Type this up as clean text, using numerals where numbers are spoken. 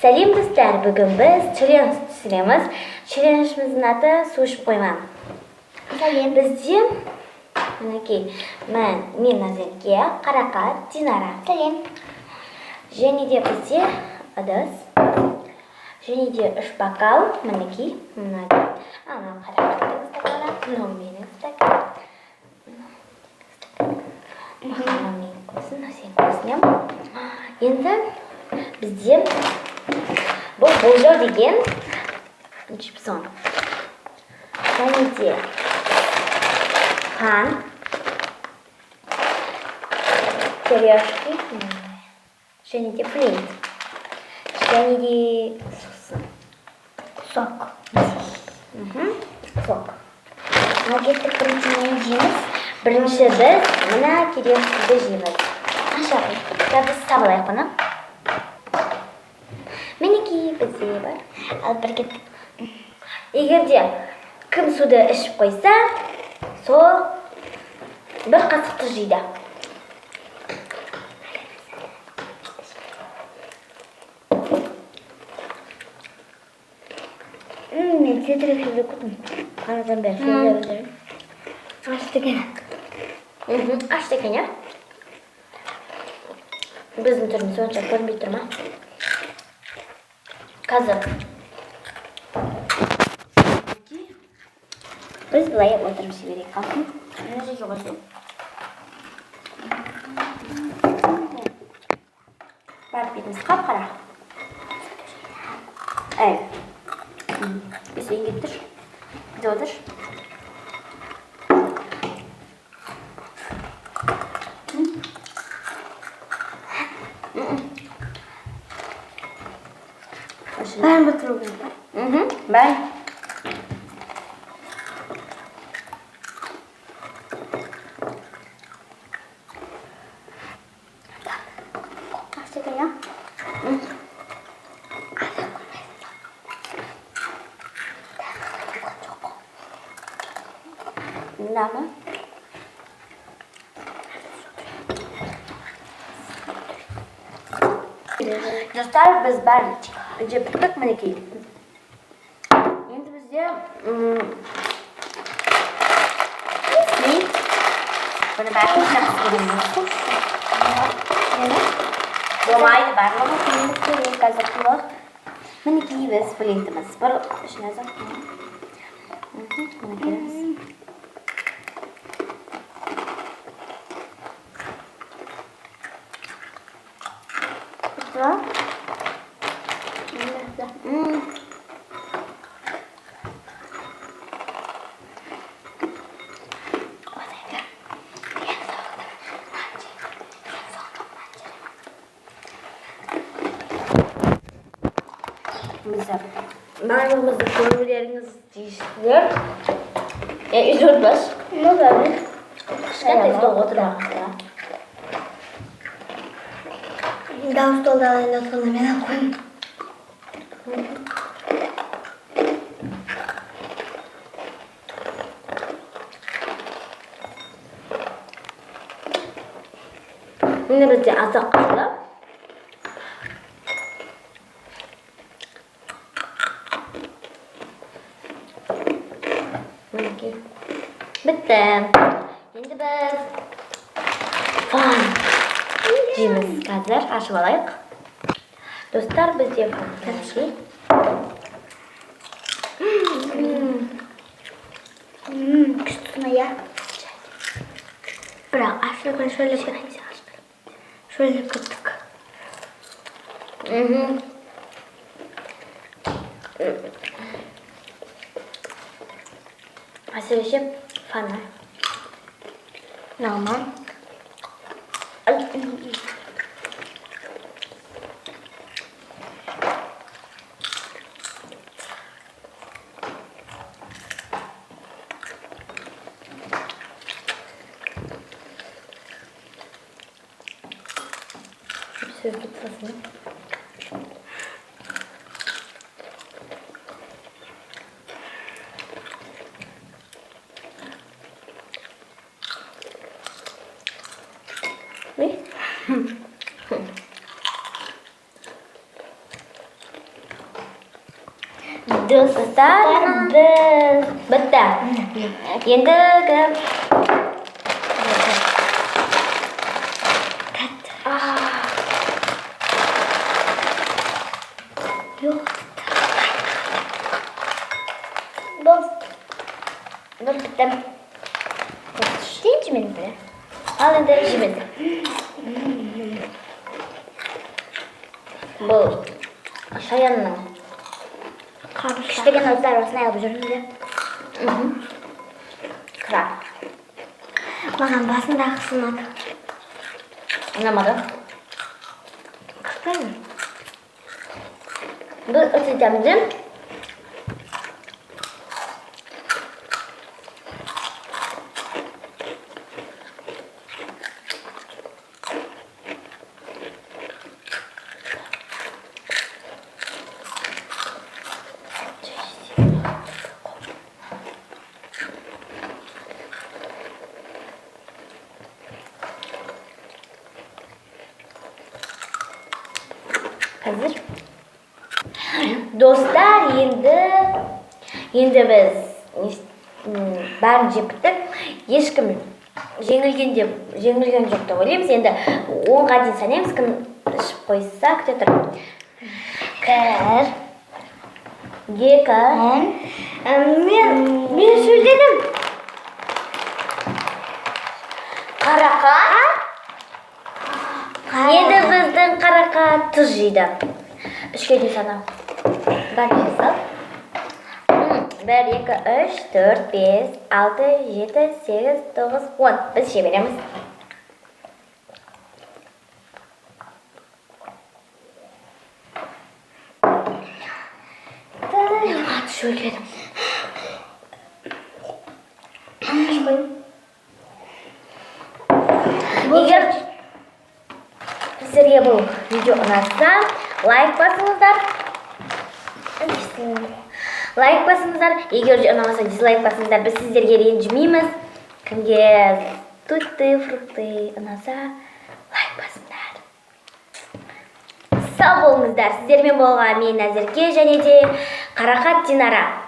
Сәлем достар, бүгін біз челлендж түсіреміз. Челленджіміздің аты су ішіп қойма. Сәлем. Бізде мінекей мен Назерке, Қарақат, Динара. Сәлем. Және де бізде ыдыс. Және де 3 бокал, мінекей. Ана Қарақаттың стаканы, мынау менің стакан. Мынау менің көзім, сен көзінем. Енді бізде бұл болжау деген чипсон. Және де қан, терешки, және де флинт, және де Сок. сок. Кеттік біріншіден жейміз. Бірінші біз мына терешкиді жейміз. Ашарай. Біз сабылайық бұны. Мінекей бізде бар. Ал бір кеттік. Егерде кім суды ішіп қойса, сол бір қасықты жейді. Мен цетрек жейді күтім. Қарадан бәрі сөйлер өздерім. Ашты екен. Ашты екен, я? Біздің түріміз сонша көрінбей тұр ма? Қазір. Біз былай отырып жіберейік қалсын. Мына жерге қойсын. Бар бетіміз қап-қара. Әй. Бесейін кеттір. Де отыр. Бәрін бітіру керек. Бәрін. Ашты екен, я? Мынаны. Достар, біз бәрін жеп біттік мінекей. Енді бізде бұны бәрін жақсы көреміз. Болмайды барлығы флинт керек қазір қылық. Мінекей біз флинтіміз. Бір ішіне зақ. Мінекейміз. Барлығымызды көрулеріңіз дейсіздер. Үзілбіз. Ну, бәрі. Кішкентай стол отырмақта. Дау столда алайын соны мен алып қойым. Енді бізде азақ қалды. Мінекей. Бітті. Енді біз фан жейміз қазір. Ашып алайық. Достар, бізде фан тәпші. Күштісіне, я? Бірақ ашты екен шөлі көрейін. Şöyle kırdık. Açılışım fana. Normal. Söz tutmasın. Ne? Достар, біз бітті. Ендігі Бұл бітті. Дейінші мен бірі. Ал енді жемеді. Бұл шаянның Кішкеген аздар осыны алып жүрміз де. краб. Маған басындағы сынады. Ұнамады. Қыспаймын. Бұл өте дәмді. Қазір достар, енді біз бәрін жеп біттік. Ешкім жеңілген жоқ деп ойлаймыз. Енді 10-ға дейін санаймыз, кім ішіп қойса күте тұр. 1, 2, Мен сөйледім. қарақат. Енді біздің қарақат тұз жейді. 3-ке дейін санау. Бәрін жасап. 1, 2, 3, 4, 5, 6, 7, 8, 9, 10. Біз ше береміз. Мен қатты сөйледім. Егер сіздерге бұл видео ұнатса, лайк басыңыздар. Егер де ұнамаса, дизлайк басыңыздар. Біз сіздерге ренжімейміз. Кімге тутты, фрукты ұнаса, лайк басыңдар. Сау болыңыздар. Сіздермен болған мен Назерке және де Қарақат Динара.